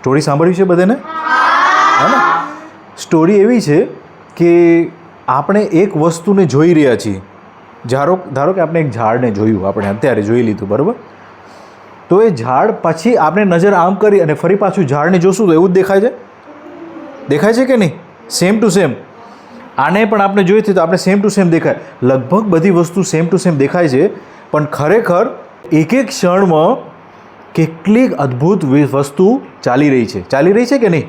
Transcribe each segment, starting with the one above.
Story સાંભળ્યું છે બધાને? હા ને? સ્ટોરી એવી છે કે આપણે એક વસ્તુને જોઈ રહ્યા છીએ. ધારો કે આપણે એક ઝાડને જોયું, આપણે અત્યારે જોઈ લીધું, બરાબર? તો એ ઝાડ પછી આપણે નજર આમ કરી અને ફરી પાછું ઝાડને જોશું તો એવું જ દેખાય છે? દેખાય છે કે નહીં? Same to same. આને પણ આપણે જોઈ તો આપણે સેમ ટુ સેમ દેખાય. લગભગ બધી વસ્તુ સેમ ટુ સેમ દેખાય છે, પણ ખરેખર એક એક ક્ષણમાં કેટલીક અદ્ભુત વસ્તુ ચાલી રહી છે કે નહીં?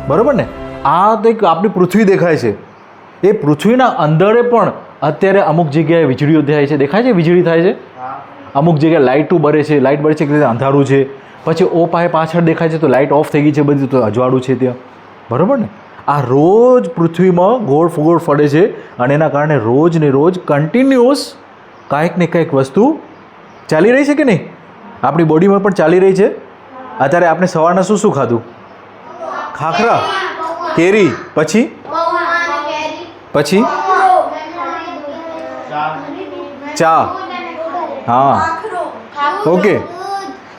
બરાબર ને? આ તો એક આપણી પૃથ્વી દેખાય છે. એ પૃથ્વીના અંદરે પણ અત્યારે અમુક જગ્યાએ વીજળીઓ થાય છે. દેખાય છે વીજળી થાય છે? અમુક જગ્યાએ લાઇટો બળે છે. લાઇટ બળે છે કે અંધારું છે. પછી ઓ પાસે પાછળ દેખાય છે તો લાઇટ ઓફ થઈ ગઈ છે, બધી તો અજવાળું છે ત્યાં. બરાબર ને? આ રોજ પૃથ્વીમાં ગોળ ફરે છે અને એના કારણે રોજ ને રોજ કન્ટિન્યુઅસ કાંઈક ને કંઈક વસ્તુ ચાલી રહી છે કે નહીં? આપણી બોડીમાં પણ ચાલી રહી છે. અત્યારે આપણે સવારના શું ખાધું? ખાખરા, કેરી, પછી ચા. હા, ઓકે.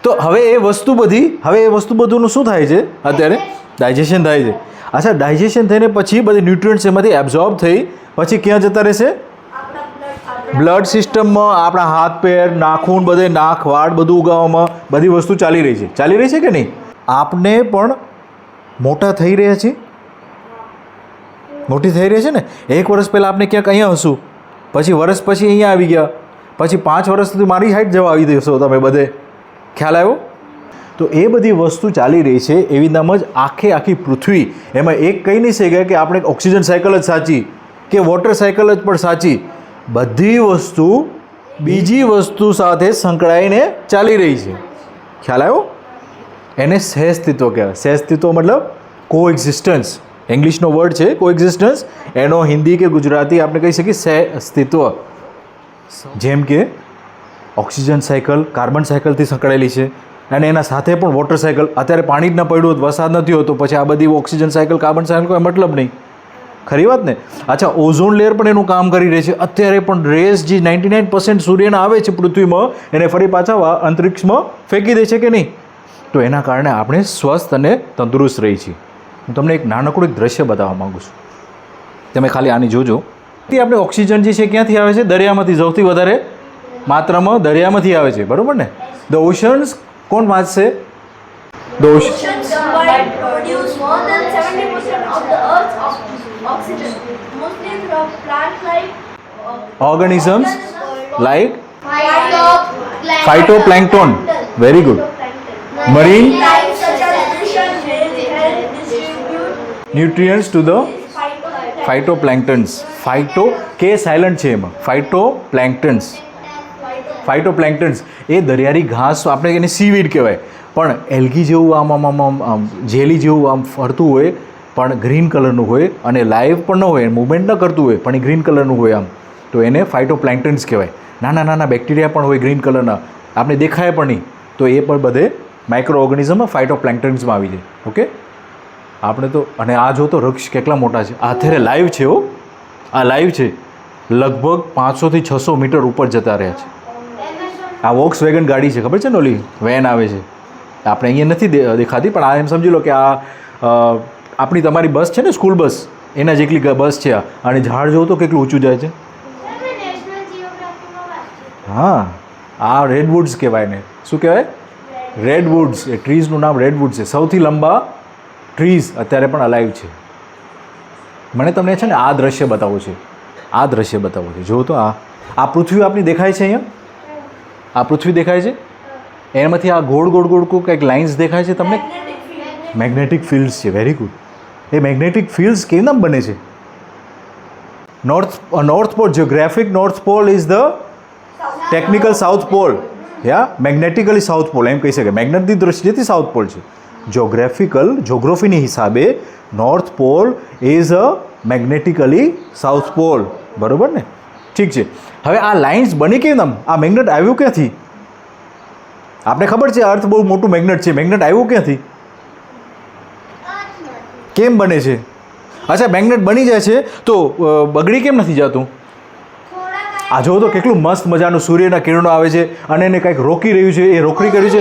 તો હવે એ વસ્તુ બધુંનું શું થાય છે? અત્યારે ડાયજેશન થાય છે. અચ્છા, ડાયજેશન થઈને પછી બધી ન્યુટ્રિયન્ટ્સ એમાંથી એબ્ઝોર્બ થઈ પછી ક્યાં જતા રહેશે? બ્લડ સિસ્ટમમાં, આપણા હાથ પેર, નાખૂન, બધે નાક વાળ બધું ઉગાવવામાં બધી વસ્તુ ચાલી રહી છે કે નહીં? આપને પણ મોટા થઈ રહ્યા છીએ, મોટી થઈ રહી છે ને. 1 વર્ષ પહેલાં આપણે ક્યાંક અહીંયા હશું, પછી વર્ષ પછી અહીંયા આવી ગયા, પછી 5 વર્ષ સુધી મારી હાઈટ જવા આવી દેશો તમે બધે. ખ્યાલ આવ્યો? તો એ બધી વસ્તુ ચાલી રહી છે. એવી નામ જ આખી પૃથ્વી. એમાં એક કહી નહીં શકાય કે આપણે ઓક્સિજન સાયકલ જ સાચી કે વોટર સાયકલ જ પણ સાચી. બધી વસ્તુ બીજી વસ્તુ સાથે સંકળાઈને ચાલી રહી છે. ખ્યાલ આવ્યો? એને સહઅસ્તિત્વ કહેવાય. સહઅસ્તિત્વ મતલબ કોએક્ઝિસ્ટન્સ. ઇંગ્લિશનો વર્ડ છે કોએક્ઝિસ્ટન્સ. એનો હિન્દી કે ગુજરાતી આપણે કહી શકીએ સહઅસ્તિત્વ. જેમ કે ઓક્સિજન સાયકલ કાર્બન સાયકલથી સંકળાયેલી છે અને એના સાથે પણ વોટર સાયકલ. અત્યારે પાણી જ ન પડ્યું હોત, વરસાદ નથી હોતો, પછી આ બધી ઓક્સિજન સાયકલ કાર્બન સાયકલ કોઈ મતલબ નહીં. ખરી વાત ને? અચ્છા, ઓઝોન લેયર પણ એનું કામ કરી રહી છે. અત્યારે પણ રેસ જે 99% સૂર્યના આવે છે પૃથ્વીમાં, એને ફરી પાછા અંતરિક્ષમાં ફેંકી દે છે કે નહીં? તો એના કારણે આપણે સ્વસ્થ અને તંદુરસ્ત રહી છીએ. હું તમને એક નાનકડું એક દ્રશ્ય બતાવવા માગું છું. તમે ખાલી આની જોજો. આપણે ઓક્સિજન જે છે ક્યાંથી આવે છે? દરિયામાંથી. સૌથી વધારે માત્રામાં દરિયામાંથી આવે છે. બરાબર ને? ધ ઓશન્સ કોણ વાંચશે? The Ocean's produce more than 70% of the Earth's oxygen, mostly from plant life, organisms like phytoplankton. Very good. Marine Life such as fish and whales help distribute nutrients to the phytoplanktons. Phyto કે silent છે એમાં. ફાઇટોપ્લેન્ક્ટન્સ એ દરિયારી ઘાસ, આપણે એને seaweed કહેવાય. પણ algae જેવું આમ જેલી જેવું આમ ફરતું હોય, પણ ગ્રીન કલરનું હોય અને લાઈવ પણ ન હોય, મૂવમેન્ટ ન કરતું હોય, પણ એ ગ્રીન કલરનું હોય આમ, તો એને ફાઇટોપ્લેન્ક્ટન્સ કહેવાય. નાના બેક્ટેરિયા પણ હોય ગ્રીન કલરના, આપણે દેખાય પણ નહીં, તો એ પણ બધે માઇક્રો ઓર્ગેનિઝમમાં ફાઇટોપ્લેન્ક્ટન્સમાં આવી જાય. ઓકે, આપણે તો અને આ જો તો વૃક્ષ કેટલા મોટા છે. આ અત્યારે લાઈવ છે. આ લાઈવ છે. લગભગ 500 થી 600 મીટર ઉપર જતા રહ્યા છે. આ વોક્સ વેગન ગાડી છે, ખબર છે ને? ઓલી વેન આવે છે, આપણે અહીંયા નથી દેખાતી, પણ આ એમ સમજી લો કે આ આપણી તમારી બસ છે ને, સ્કૂલ બસ, એના જેટલી બસ છે. અને ઝાડ જોવો તો કેટલું ઊંચું જાય છે. હા, આ રેડવુડ્સ કહેવાય ને. શું કહેવાય? રેડવુડ્સ. એ ટ્રીઝનું નામ રેડવુડ છે. સૌથી લંબા ટ્રીઝ અત્યારે પણ અલાઈવ છે. મને તમને છે ને આ દ્રશ્ય બતાવવું છે. જુઓ તો આ પૃથ્વી આપણી દેખાય છે અહીંયા. આ પૃથ્વી દેખાય છે. એમાંથી આ ગોળ કંઈક લાઇન્સ દેખાય છે તમને. મેગ્નેટિક ફિલ્ડ્સ છે. Very good. એ મેગ્નેટિક ફિલ્ડ્સ કેમ બને છે? North pole, geographic north pole is the technical south pole. યા મેગ્નેટિકલી સાઉથ પોલ એમ કહી શકાય. મેગ્નેટની દ્રષ્ટિએથી સાઉથ પોલ છે. જોગ્રાફીની હિસાબે north pole is a magnetically south pole, બરાબર ને? ઠીક છે. હવે આ લાઇન્સ બની કેમ આમ? આ મેગ્નેટ આવ્યું ક્યાંથી? આપણે ખબર છે અર્થ બહુ મોટું મેગ્નેટ છે, મેગ્નેટ આવ્યું ક્યાંથી? કેમ બને છે? અચ્છા, મેગ્નેટ બની જાય છે તો બગડી કેમ નથી જતું? આ જો તો કેટલું મસ્ત મજાનું સૂર્યના કિરણો આવે છે અને એને કંઈક રોકી રહ્યું છે, એ રોકડી કર્યું છે.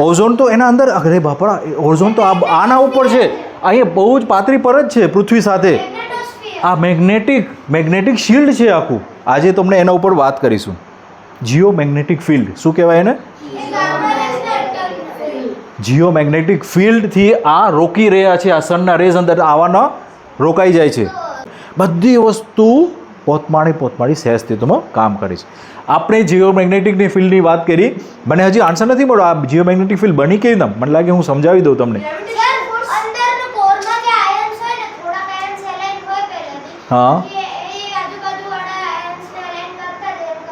ઓઝોન તો એના અંદર, અરે બાપરા, ઓઝોન તો આના ઉપર છે, અહીંયા બહુ જ પાતળી પર જ છે પૃથ્વી સાથે. આ મેગ્નેટિક શિલ્ડ છે આખું. આજે તમને એના ઉપર વાત કરીશું. જીઓ મેગ્નેટિક ફિલ્ડ, શું કહેવાય એને? જીઓ મેગ્નેટિક ફિલ્ડથી આ રોકી રહ્યા છે, આ સનના રેઝ અંદર આવવાના રોકાઈ જાય છે. બધી વસ્તુ પોતમાળી સહેજસ્થિતિમાં કામ કરે છે. આપણે જીઓ મેગ્નેટિકની ફિલ્ડની વાત કરી, મને હજી આન્સર નથી મળ્યો. આ જીઓ મેગ્નેટિક ફિલ્ડ બની કેવી રીતે? મને લાગે હું સમજાવી દઉં તમને. હા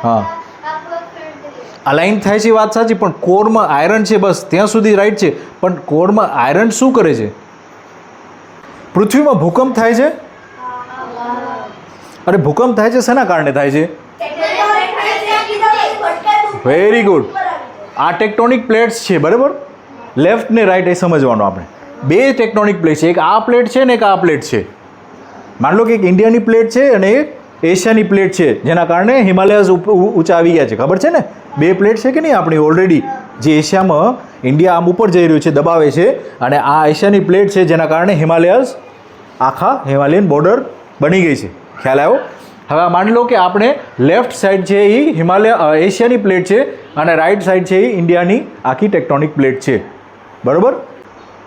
હા, અલાઇન થાય છે, વાત સાચી, પણ કોરમાં આયરન છે, બસ ત્યાં સુધી રાઈટ છે. પણ કોરમાં આયરન શું કરે છે? પૃથ્વીમાં ભૂકંપ થાય છે. અરે ભૂકંપ થાય છે શેના કારણે થાય છે? Very good. આ ટેક્ટોનિક પ્લેટ્સ છે, બરાબર? લેફ્ટ ને રાઈટ એ સમજવાનું આપણે. બે ટેક્ટોનિક પ્લેટ છે, એક આ પ્લેટ છે ને એક આ પ્લેટ છે. માન લો કે એક ઇન્ડિયાની પ્લેટ છે અને એક એશિયાની પ્લેટ છે, જેના કારણે હિમાલયાઝ ઊંચા આવી ગયા છે. ખબર છે ને? બે પ્લેટ છે કે નહીં આપણી ઓલરેડી? જે એશિયામાં ઇન્ડિયા આમ ઉપર જઈ રહ્યું છે, દબાવે છે, અને આ એશિયાની પ્લેટ છે, જેના કારણે હિમાલયાઝ આખા હિમાલયન બોર્ડર બની ગઈ છે. ખ્યાલ આવ્યો? હવે માની લો કે આપણે લેફ્ટ સાઈડ છે એ એશિયાની પ્લેટ છે અને રાઈટ સાઈડ છે એ ઇન્ડિયાની આખી ટેક્ટોનિક પ્લેટ છે, બરાબર?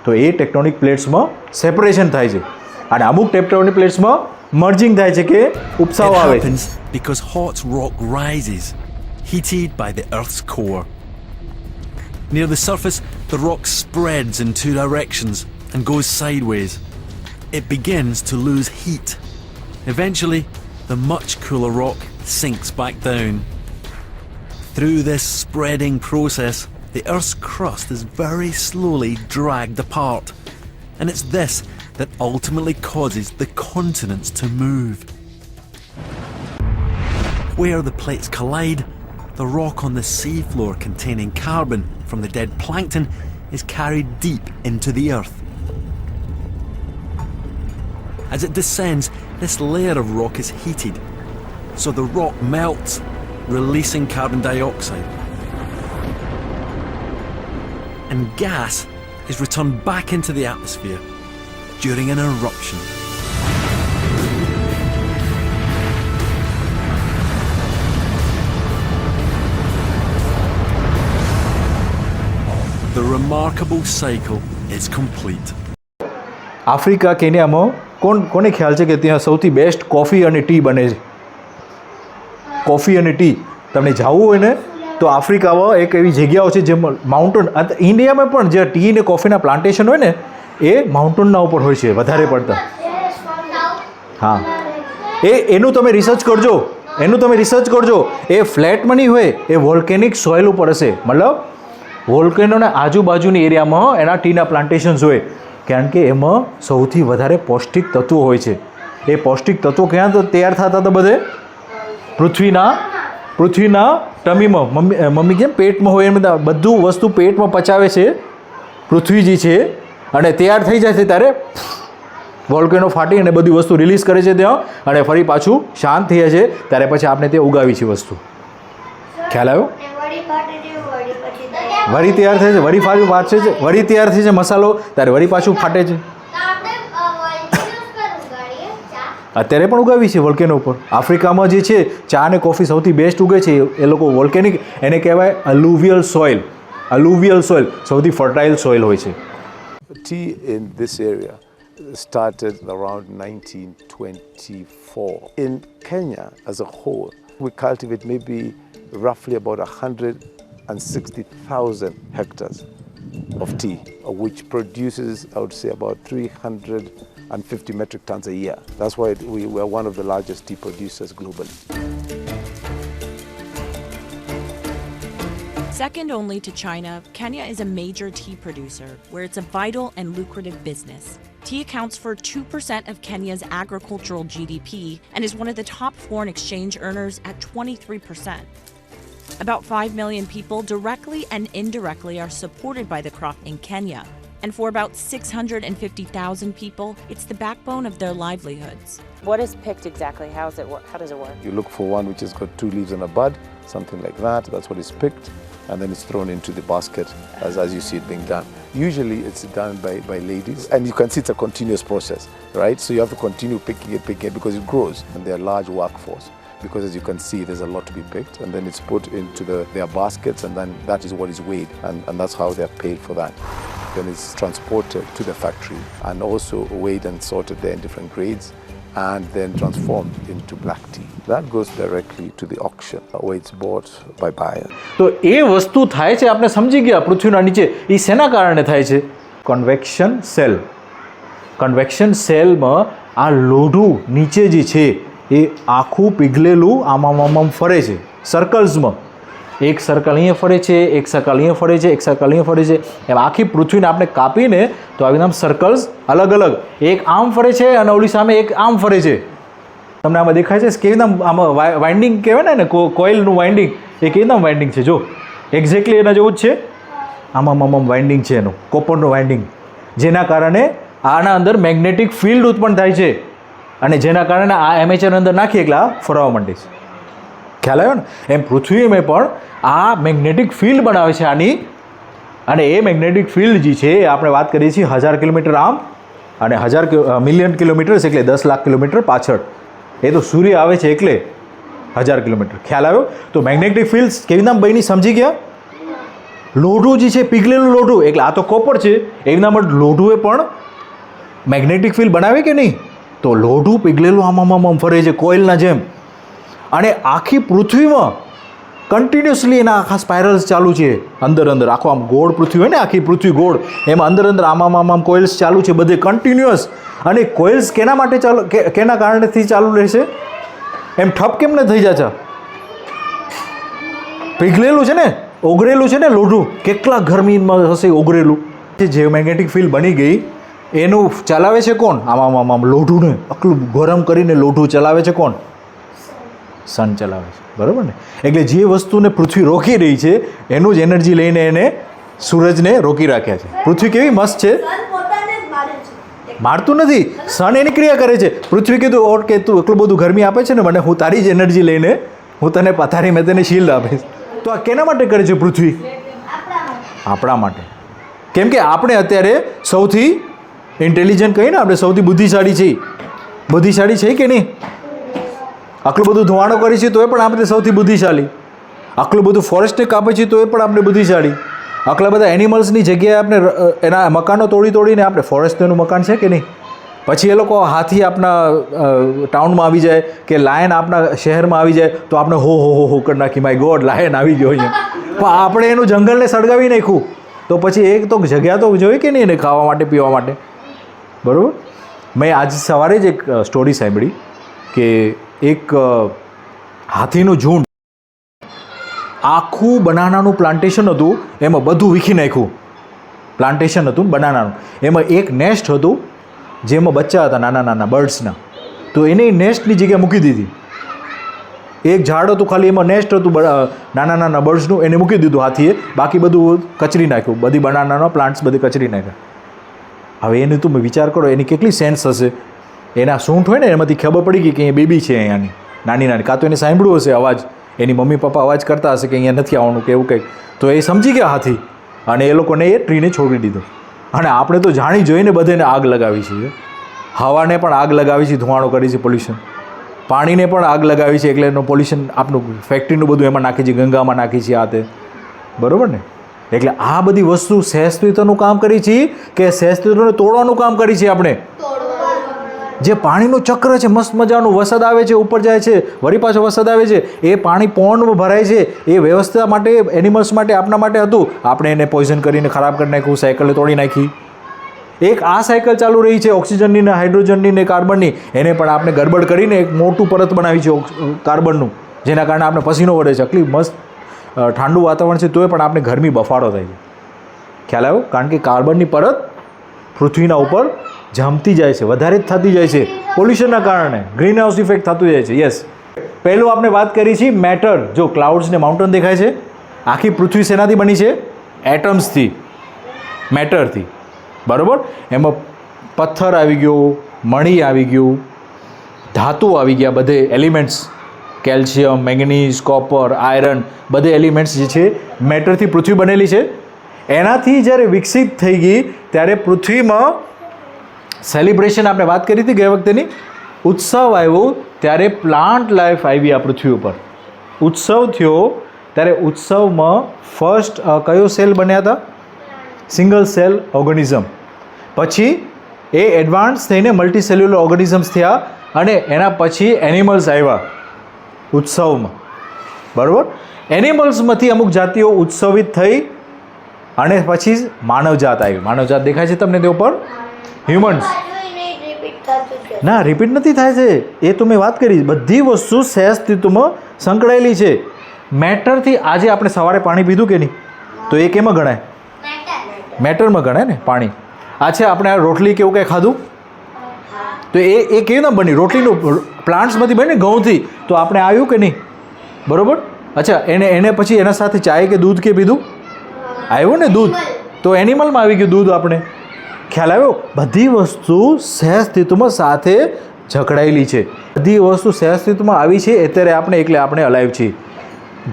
તો એ ટેક્ટોનિક પ્લેટ્સમાં સેપરેશન થાય છે અને અમુક ટેક્ટોનિક પ્લેટ્સમાં મર્જિંગ થાય છે, કે ઉપસાવ આવે છે. Because hot rock rises, heated by the Earth's core. Near the surface, the rock spreads in two directions and goes sideways. It begins to lose heat. Eventually, the much cooler rock sinks back down. Through this spreading process, the Earth's crust is very slowly dragged apart, and it's this that ultimately causes the continents to move. Where the plates collide, the rock on the seafloor containing carbon from the dead plankton is carried deep into the Earth. As it descends, this layer of rock is heated, so the rock melts, releasing carbon dioxide. And gas is returned back into the atmosphere during an eruption. The remarkable cycle is complete. Africa, કેન્યામાં કોને ખ્યાલ છે કે ત્યાં સૌથી best coffee અને T બને છે? કોફી અને ટી તમને જાવું હોય ને તો આફ્રિકામાં એક એવી જગ્યાઓ છે જેમાં માઉન્ટેન, ઇન્ડિયામાં પણ જે ટી ને કોફીના પ્લાન્ટેશન હોય ને એ માઉન્ટેનના ઉપર હોય છે વધારે પડતા. હા, એનું તમે રિસર્ચ કરજો. એ ફ્લેટમાં નહીં હોય, એ વોલ્કેનિક સોઇલ ઉપર હશે. મતલબ વોલ્કેનોના આજુબાજુની એરિયામાં એના ટીના પ્લાન્ટેશન્સ હોય, કારણ કે એમાં સૌથી વધારે પૌષ્ટિક તત્વો હોય છે. એ પૌષ્ટિક તત્વો ક્યાં તો તૈયાર થતા હતા? બધે પૃથ્વીના ટમીમાં. મમ્મી કેમ પેટમાં હોય એમ બધું વસ્તુ પેટમાં પચાવે છે પૃથ્વીજી છે, અને તૈયાર થઈ જાય છે ત્યારે વોલ્કેનો ફાટી અને બધી વસ્તુ રિલીઝ કરે છે ત્યાં, અને ફરી પાછું શાંત થઈ જાય છે ત્યારે પછી આપણે તે ઉગાવી છે વસ્તુ. ખ્યાલ આવ્યો? વરી તૈયાર થાય છે, વરી પાછું વાત છે, વરી તૈયાર થઈ છે મસાલો, ત્યારે વરી પાછું ફાટે છે. અત્યારે પણ ઉગાવી છે વોલ્કેનો ઉપર. આફ્રિકામાં જે છે ચા અને કોફી સૌથી બેસ્ટ ઉગે છે એ લોકો વોલ્કેનિક, એને કહેવાય અલુવિયલ સોઇલ. સૌથી ફર્ટાઇલ સોઇલ હોય છે. Tea in this area started around 1924. In Kenya as a whole, we cultivate maybe roughly about 160,000 hectares of tea, which produces, I would say, about 350 metric tons a year. That's why we are one of the largest tea producers globally. Second only to China, Kenya is a major tea producer, where it's a vital and lucrative business. Tea accounts for 2% of Kenya's agricultural GDP and is one of the top foreign exchange earners at 23%. About 5 million people directly and indirectly are supported by the crop in Kenya. And for about 650,000 people, it's the backbone of their livelihoods. What is picked exactly? How does it work? You look for one which has got 2 leaves and a bud, something like that. That's what is picked, and then it's thrown into the basket as you see it being done. Usually it's done by ladies, and you can see it's a continuous process, right? So you have to continue picking it because it grows, and they're a large workforce. Because as you can see, there's a lot to be picked, and then it's put into their baskets, and then that is what is weighed, and that's how they're paid for that. Then it's transported to the factory and also weighed and sorted there in different grades, and then transformed into black tea. That goes directly to the auction where it's bought by buyer. તો એ વસ્તુ થાય છે, આપણે સમજી ગયા પૃથ્વીના નીચે એ શેના કારણે થાય છે? Convection cell. કન્વેક્શન સેલમાં આ લોઢું નીચે જે છે એ આખું પીગળેલું આમ ફરે છે સર્કલ્સમાં. એક સર્કલ અહીંયા ફરે છે, એક સર્કલ અહીંયા ફરે છે, એક સર્કલ અહીંયા ફરે છે. એમ આખી પૃથ્વીને આપણે કાપીને તો આવી આમ સર્કલ્સ અલગ અલગ, એક આમ ફરે છે અને ઓલી સામે એક આમ ફરે છે. તમને આમાં દેખાય છે કેવી રીતે આમાં વાઇન્ડિંગ કહેવાય ને કોઇલનું વાઇન્ડિંગ, એ કેવી રીતે વાઇન્ડિંગ છે? જો એક્ઝેક્ટલી એના જેવું જ છે. આમાં વાઇન્ડિંગ છે એનું, કોપરનું વાઇન્ડિંગ, જેના કારણે આના અંદર મેગ્નેટિક ફિલ્ડ ઉત્પન્ન થાય છે, અને જેના કારણે આ એમેચર અંદર નાખી એટલે આ ફરવા માંડે છે. ખ્યાલ આવ્યો ને? એમ પૃથ્વીમાં પણ આ મેગ્નેટિક ફિલ્ડ બનાવે છે આની, અને એ મેગ્નેટિક ફિલ્ડ જે છે એ આપણે વાત કરીએ છીએ 1000 કિલોમીટર આમ અને 1000 મિલિયન કિલોમીટર એટલે 10 લાખ કિલોમીટર પાછળ. એ તો સૂર્ય આવે છે એટલે 1000 કિલોમીટર. ખ્યાલ આવ્યો? તો મેગ્નેટિક ફિલ્ડ કેવી નામ બની સમજી ગયા? લોઢું જે છે પીગળેલું લોઢું, એટલે આ તો કોપર છે, એવી નામ લોઢુએ પણ મેગ્નેટિક ફિલ્ડ બનાવે કે નહીં? તો લોઢું પીગળેલું આમ ફરે છે કોઇલના જેમ, અને આખી પૃથ્વીમાં કન્ટિન્યુઅસલી એના આખા સ્પાઇરલ્સ ચાલુ છે. અંદર આખો આમ ગોળ પૃથ્વી હોય ને, આખી પૃથ્વી ગોળ, એમાં અંદર આમ કોઇલ્સ ચાલુ છે બધે કન્ટિન્યુઅસ. અને કોઇલ્સ કેના માટે ચાલુ, કેના કારણેથી ચાલુ રહેશે? એમ ઠપ કેમ ન થઈ જાય છે? પીગળેલું છે ને, ઓગળેલું છે ને લોઢું, કેટલા ગરમીમાં હશે ઓગળેલું. જે મેગ્નેટિક ફિલ્ડ બની ગઈ એનું ચલાવે છે કોણ? આમ લોઢુંને આટલું ગરમ કરીને લોઢું ચલાવે છે કોણ? સન ચલાવે છે, બરાબર ને? એટલે જે વસ્તુને પૃથ્વી રોકી રહી છે એનું જ એનર્જી લઈને એને સૂરજને રોકી રાખ્યા છે. પૃથ્વી કેવી મસ્ત છે, સન પોતાને જ મારે છે. મારતું નથી, સન એની ક્રિયા કરે છે. પૃથ્વી કીધું ઓકે તું એટલું બધું ગરમી આપે છે ને મને, હું તારી જ એનર્જી લઈને હું તને પથારી મેં તને શીલ્ડ આપીશ. તો આ કેના માટે કરે છે પૃથ્વી? આપણા માટે. કેમ કે આપણે અત્યારે સૌથી ઇન્ટેલિજન્ટ કહીએ ને, આપણે સૌથી બુદ્ધિશાળી છીએ. બુદ્ધિશાળી છે કે નહીં? આટલું બધું ધુવાણો કરી છે તોય પણ આપણે સૌથી બુદ્ધિશાળી. આટલું બધું ફોરેસ્ટને કાપે છે તોય પણ આપણે બુદ્ધિશાળી. આટલા બધા એનિમલ્સની જગ્યાએ આપણે એના મકાનો તોડીને, આપણે ફોરેસ્ટનું મકાન છે કે નહીં? પછી એ લોકો હાથી આપણા ટાઉનમાં આવી જાય કે લાયન આપણા શહેરમાં આવી જાય તો આપણે હો કરી નાખી, માય ગોડ લાયન આવી ગયો અહીંયા. પણ આપણે એનું જંગલને સળગાવી નાખ્યું તો પછી એક તો જગ્યા તો જોઈએ કે નહીં એને ખાવા માટે પીવા માટે, બરાબર? મેં આજ સવારે જ એક સ્ટોરી સાંભળી કે એક હાથીનું ઝુંડ આખું બનાનાનું પ્લાન્ટેશન હતું, એમાં બધું વીખી નાખ્યું. પ્લાન્ટેશન હતું બનાનાનું, એમાં એક નેસ્ટ હતું જેમાં બચ્ચા હતા નાના બર્ડ્સના, તો એને નેસ્ટની જગ્યાએ મૂકી દીધી. એક ઝાડ હતું ખાલી, એમાં નેસ્ટ હતું નાના બર્ડ્સનું, એને મૂકી દીધું હાથીએ, બાકી બધું કચરી નાખ્યું, બધી બનાનાના પ્લાન્ટ્સ બધી કચરી નાખ્યા. હવે એનું તમે વિચાર કરો એની કેટલી સેન્સ હશે. એના સૂંઠ હોય ને એમાંથી ખબર પડી ગઈ કે અહીંયા બેબી છે અહીંયાની નાની, કાં તો એને સાંભળ્યું હશે અવાજ, એની મમ્મી પપ્પા અવાજ કરતા હશે કે અહીંયા નથી આવવાનું કે એવું કંઈક, તો એ સમજી ગયા હાથી, અને એ લોકોને એ ટ્રીને છોડી દીધો. અને આપણે તો જાણી જોઈને બધાને આગ લગાવી છે, હવાને પણ આગ લગાવી છે, ધુવાણો કરી છે, પોલ્યુશન, પાણીને પણ આગ લગાવી છે, એટલે એનું પોલ્યુશન આપણું ફેક્ટરીનું બધું એમાં નાખી છે, ગંગામાં નાખી છે, આ તે, બરાબર ને? એટલે આ બધી વસ્તુ સહેસ્ત્રીત્વનું કામ કરી છે કે સહેસ્ત્રીત્વને તોડવાનું કામ કરી છે આપણે. જે પાણીનું ચક્ર છે મસ્ત મજાનું, વરસાદ આવે છે ઉપર જાય છે વળી પાછો વરસાદ આવે છે, એ પાણી પોન્ડમાં ભરાય છે, એ વ્યવસ્થા માટે એનિમલ્સ માટે આપણા માટે હતું, આપણે એને પોઈઝન કરીને ખરાબ કરી નાખ્યું, સાયકલને તોડી નાખી. એક આ સાયકલ ચાલુ રહી છે ઓક્સિજનની ને હાઇડ્રોજનની ને કાર્બનની, એને પણ આપણે ગડબડ કરીને એક મોટું પરત બનાવી છે કાર્બનનું, જેના કારણે આપણે પસીનો વળે છે. આટલી મસ્ત ઠંડુ વાતાવરણ છે તોય પણ આપણે ગરમી બફારો થાય છે. ખ્યાલ આવ્યો? કારણ કે કાર્બનની પરત પૃથ્વીના ઉપર જામતી જાય છે, વધારે જ થતી જાય છે પોલ્યુશનના કારણે, ગ્રીન હાઉસ ઇફેક્ટ થતું જાય છે. યસ, પહેલું આપણે વાત કરી છે મેટર. જો ક્લાઉડ્સ ને માઉન્ટેન દેખાય છે, આખી પૃથ્વી શેનાથી બની છે? એટમ્સથી, મેટરથી. બરાબર? એમાં પથ્થર આવી ગયો, મણી આવી ગયું, ધાતુ આવી ગયા, બધે એલિમેન્ટ્સ, કેલ્શિયમ, મેંગનીઝ, કોપર, આયરન, બધે એલિમેન્ટ્સ જે છે મેટરથી પૃથ્વી બનેલી છે. એનાથી જ્યારે વિકસિત થઈ ગઈ ત્યારે પૃથ્વીમાં સેલિબ્રેશન, આપણે વાત કરી હતી ગયા વખતેની, ઉત્સવ આવ્યો ત્યારે પ્લાન્ટ લાઈફ આવી આ પૃથ્વી ઉપર. ઉત્સવ થયો ત્યારે ઉત્સવમાં ફર્સ્ટ કયો સેલ બન્યા હતા? Single cell organism. પછી એ એડવાન્સ થઈને મલ્ટી સેલ્યુલર ઓર્ગેનિઝમ્સ થયા અને એના પછી એનિમલ્સ આવ્યા ઉત્સવમાં. બરાબર? એનિમલ્સમાંથી અમુક જાતિઓ ઉત્સવિત થઈ અને પછી માનવજાત આવી. માનવજાત દેખાય છે તમને તે ઉપર? હ્યુમન્સ. ના, રિપીટ નથી થાય છે, એ તો મેં વાત કરી. બધી વસ્તુ સહઅસ્તિત્વમાં સંકળાયેલી છે. મેટરથી આજે આપણે સવારે પાણી પીધું કે નહીં, તો એ કેમાં ગણાય? મેટરમાં ગણાય ને પાણી. આ છે આપણે આ રોટલી કેવું કંઈ ખાધું, તો એ કેવી રીતના બની? રોટલીનું પ્લાન્ટ્સમાંથી બની ને, ઘઉંથી. તો આપણે આવ્યું કે નહીં? બરાબર? અચ્છા, એને પછી એના સાથે ચાય કે દૂધ કે પીધું? આવ્યું ને દૂધ. તો એનિમલમાં આવી ગયું દૂધ. આપણે ખ્યાલ આવ્યો? બધી વસ્તુ સહઅસ્તિત્વમાં સાથે જકડાયેલી છે. બધી વસ્તુ સહઅસ્તિત્વમાં આવી છે અત્યારે આપણે અલાઈવ છીએ.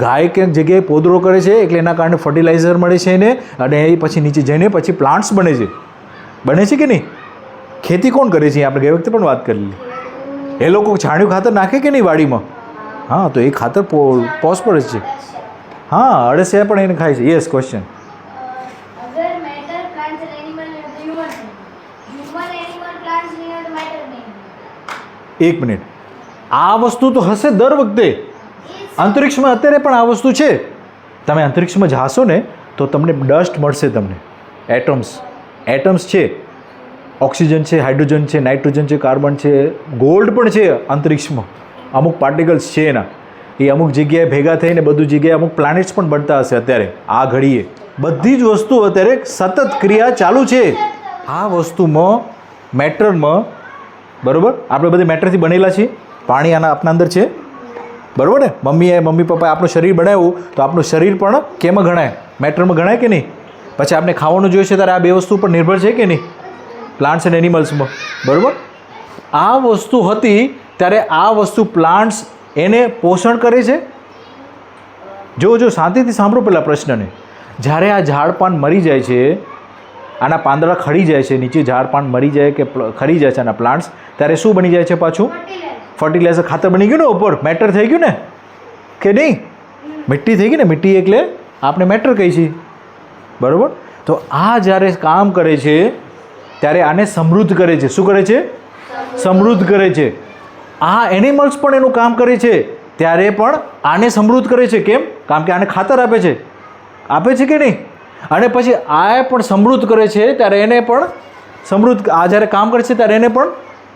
ગાય ક્યાંક જગ્યાએ પોદરો કરે છે એટલે એના કારણે ફર્ટિલાઇઝર મળે છે એને, અને એ પછી નીચે જઈને પછી પ્લાન્ટ્સ બને છે. બને છે કે નહીં? ખેતી કોણ કરે છે? આપણે ગઈ વખતે પણ વાત કરેલી. એ લોકો છાણિયું ખાતર નાખે કે નહીં વાડીમાં? હા, તો એ ખાતર પોસ્પરસ છે. હા, અળસિયા પણ એને ખાય છે. Yes, question. એક મિનિટ, આ વસ્તુ તો હશે દર વખતે અંતરિક્ષમાં. અત્યારે પણ આ વસ્તુ છે. તમે અંતરિક્ષમાં જાશો ને તો તમને ડસ્ટ મળશે, તમને એટમ્સ છે. ઓક્સિજન છે, હાઇડ્રોજન છે, નાઇટ્રોજન છે, કાર્બન છે, ગોલ્ડ પણ છે અંતરિક્ષમાં. અમુક પાર્ટિકલ્સ છે એના, એ અમુક જગ્યાએ ભેગા થઈને બધું જગ્યાએ અમુક પ્લાનેટ્સ પણ બનતા હશે અત્યારે આ ઘડીએ. બધી જ વસ્તુ અત્યારે સતત ક્રિયા ચાલુ છે આ વસ્તુમાં, મેટરમાં. બરાબર? આપણે બધી મેટરથી બનેલા છીએ. પાણી આપણા અંદર છે. બરાબર ને? મમ્મી પપ્પાએ આપણું શરીર બનાવ્યું તો આપણું શરીર પણ કેમાં ગણાય? મેટરમાં ગણાય કે નહીં? પછી આપણે ખાવાનું જોઈએ છે ત્યારે આ બે વસ્તુ પર નિર્ભર છે કે નહીં? પ્લાન્ટ્સ એન્ડ એનિમલ્સમાં. બરાબર? આ વસ્તુ હતી ત્યારે આ વસ્તુ પ્લાન્ટ્સ એને પોષણ કરે છે. જો શાંતિથી સાંભળો પહેલાં પ્રશ્નને. જ્યારે આ ઝાડપાન મરી જાય છે, આના પાંદડા ખરી જાય છે, નીચે ઝાડપાન મરી જાય કે ખરી જાય છે આના પ્લાન્ટ્સ, ત્યારે શું બની જાય છે પાછું? ફર્ટિલાઇઝર, ખાતર બની ગયું ને ઉપર. મેટર થઈ ગયું ને કે નહીં? મિટ્ટી થઈ ગઈ ને. મિટ્ટી એટલે આપણે મેટર કહીએ છીએ. બરાબર? તો આ જ્યારે કામ કરે છે ત્યારે આને સમૃદ્ધ કરે છે. શું કરે છે? સમૃદ્ધ કરે છે. આ એનિમલ્સ પણ એનું કામ કરે છે ત્યારે પણ આને સમૃદ્ધ કરે છે. કેમ? કારણ કે આને ખાતર આપે છે કે નહીં? અને પછી આ પણ સમૃદ્ધ કરે છે ત્યારે એને પણ સમૃદ્ધ, આ જ્યારે કામ કરે છે ત્યારે એને પણ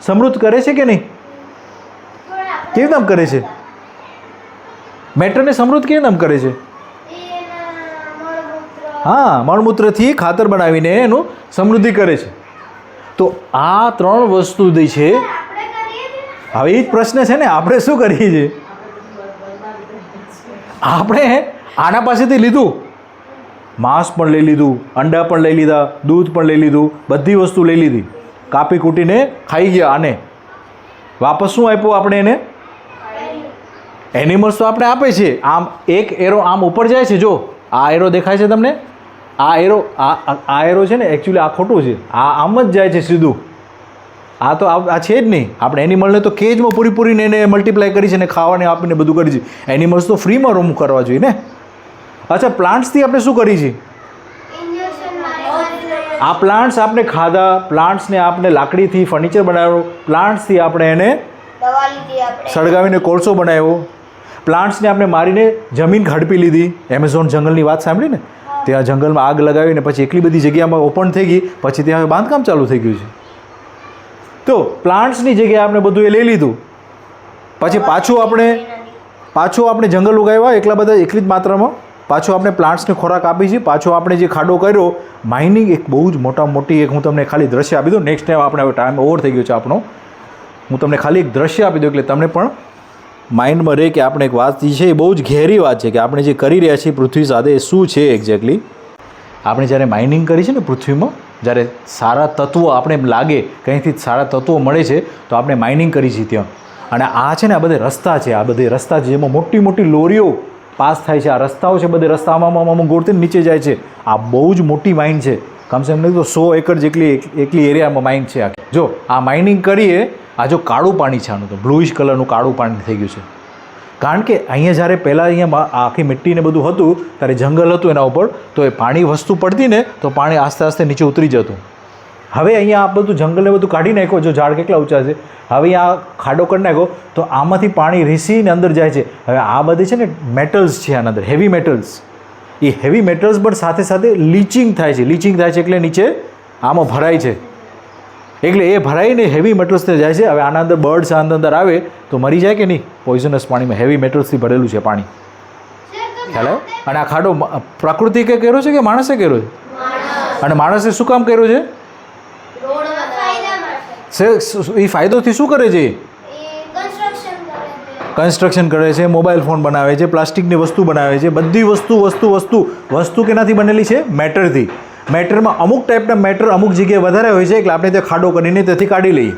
સમૃદ્ધ કરે છે કે નહીં? કેવી નામ કરે છે? મેટરને સમૃદ્ધ કેવી નામ કરે છે? હા, મળમૂત્રથી ખાતર બનાવીને એનું સમૃદ્ધિ કરે છે. તો આ ત્રણ વસ્તુ જે છે, હવે એ જ પ્રશ્ન છે ને, આપણે શું કરીએ છીએ? આપણે આના પાસેથી લીધું, માંસ પણ લઈ લીધું, અંડા પણ લઈ લીધા, દૂધ પણ લઈ લીધું, બધી વસ્તુ લઈ લીધી, કાપી કૂટીને ખાઈ ગયા. આને વાપસ શું આપ્યું આપણે એને? એનિમલ્સ તો આપણે આપે છે. આમ એક એરો આમ ઉપર જાય છે. જો આ એરો દેખાય છે તમને? આ એરો છે ને, એકચ્યુઅલી આ ખોટું છે. આ આમ જ જાય છે સીધું. આ તો આ છે જ નહીં. આપણે એનિમલને તો કેજમાં પૂરીને એને મલ્ટીપ્લાય કરી છે ને ખાવાને આપીને બધું કરી છે. એનિમલ્સ તો ફ્રીમાં રૂમ કરવા જોઈએ ને. અચ્છા, પ્લાન્ટ્સથી આપણે શું કરી છે? આ પ્લાન્ટ્સ આપણે ખાધા, પ્લાન્ટ્સને આપણે લાકડીથી ફર્નિચર બનાવ્યું, પ્લાન્ટ્સથી આપણે એને સળગાવીને કોલસો બનાવ્યો, પ્લાન્ટ્સને આપણે મારીને જમીન હડપી લીધી. એમેઝોન જંગલની વાત સાંભળી ને? ત્યાં જંગલમાં આગ લગાવીને પછી એટલી બધી જગ્યામાં ઓપન થઈ ગઈ, પછી ત્યાં બાંધકામ ચાલુ થઈ ગયું છે. તો પ્લાન્ટ્સની જગ્યાએ આપણે બધું એ લઈ લીધું. પછી પાછું આપણે જંગલ ઉગાવ્યા એટલી જ માત્રામાં, પાછો આપણે પ્લાન્ટ્સને ખોરાક આપી છીએ, પાછો આપણે જે ખાડો કર્યો, માઇનિંગ એક બહુ જ મોટી એક હું તમને ખાલી દ્રશ્ય આપી દઉં. નેક્સ્ટ ટાઈમ આપણે ટાઈમ ઓવર થઈ ગયો છે આપણો. હું તમને ખાલી એક દ્રશ્ય આપી દઉં એટલે તમને પણ માઇન્ડમાં રહે કે આપણે એક વાત જે છે એ બહુ જ ઘેરી વાત છે કે આપણે જે કરી રહ્યા છીએ પૃથ્વી સાથે એ શું છે એક્ઝેક્ટલી. આપણે જ્યારે માઇનિંગ કરી છે ને પૃથ્વીમાં, જ્યારે સારા તત્વો આપણે એમ લાગે કંઈથી સારા તત્વો મળે છે તો આપણે માઇનિંગ કરી છીએ ત્યાં. અને આ છે ને આ બધે રસ્તા છે, આ બધે રસ્તા છે જેમાં મોટી મોટી લોરીઓ પાસ થાય છે. આ રસ્તાઓ છે, બધે રસ્તામાં ગોળતીને નીચે જાય છે. આ બહુ જ મોટી માઇન છે, કમસે કમ નહીં તો 100 એકર જેટલી એકલી એરિયામાં માઇન છે. જો આ માઇનિંગ કરીએ, આ જો કાળું પાણી છે, આનું તો બ્લુઇશ કલરનું કાળું પાણી થઈ ગયું છે. કારણ કે અહીંયા જ્યારે પહેલાં અહીંયા આખી મિટ્ટીને બધું હતું ત્યારે જંગલ હતું એના ઉપર, તો એ પાણી વસ્તુ પડતી ને તો પાણી આસ્તે આસ્તે નીચે ઉતરી જતું. હવે અહીંયા આ બધું જંગલને બધું કાઢી નાખ્યો, જો ઝાડ કેટલા ઊંચા છે, હવે અહીંયા ખાડો કરી નાખ્યો તો આમાંથી પાણી રીસીને અંદર જાય છે. હવે આ બધી છે ને મેટલ્સ છે આના અંદર, હેવી મેટલ્સ. એ હેવી મેટલ્સ પણ સાથે સાથે લીચિંગ થાય છે. લીચિંગ થાય છે એટલે નીચે આમાં ભરાય છે, એટલે એ ભરાઈને હેવી મેટલ્સને જાય છે. હવે આના અંદર બર્ડ્સ આના અંદર આવે તો મરી જાય કે નહીં? પોઈઝનસ પાણીમાં હેવી મેટલ્સથી ભરેલું છે પાણી, ખ્યાલ આવે? અને આ ખાડો પ્રાકૃતિકે કર્યો છે કે માણસે કર્યો છે? અને માણસે શું કામ કર્યો છે? એ ફાયદોથી શું કરે છે? કન્સ્ટ્રક્શન કરે છે, મોબાઈલ ફોન બનાવે છે, પ્લાસ્ટિકની વસ્તુ બનાવે છે. બધી વસ્તુ કેનાથી બનેલી છે? મેટરથી. મેટરમાં અમુક ટાઈપના મેટર અમુક જગ્યાએ વધારે હોય છે એટલે આપણે તે ખાડો કરીને તેથી કાઢી લઈએ.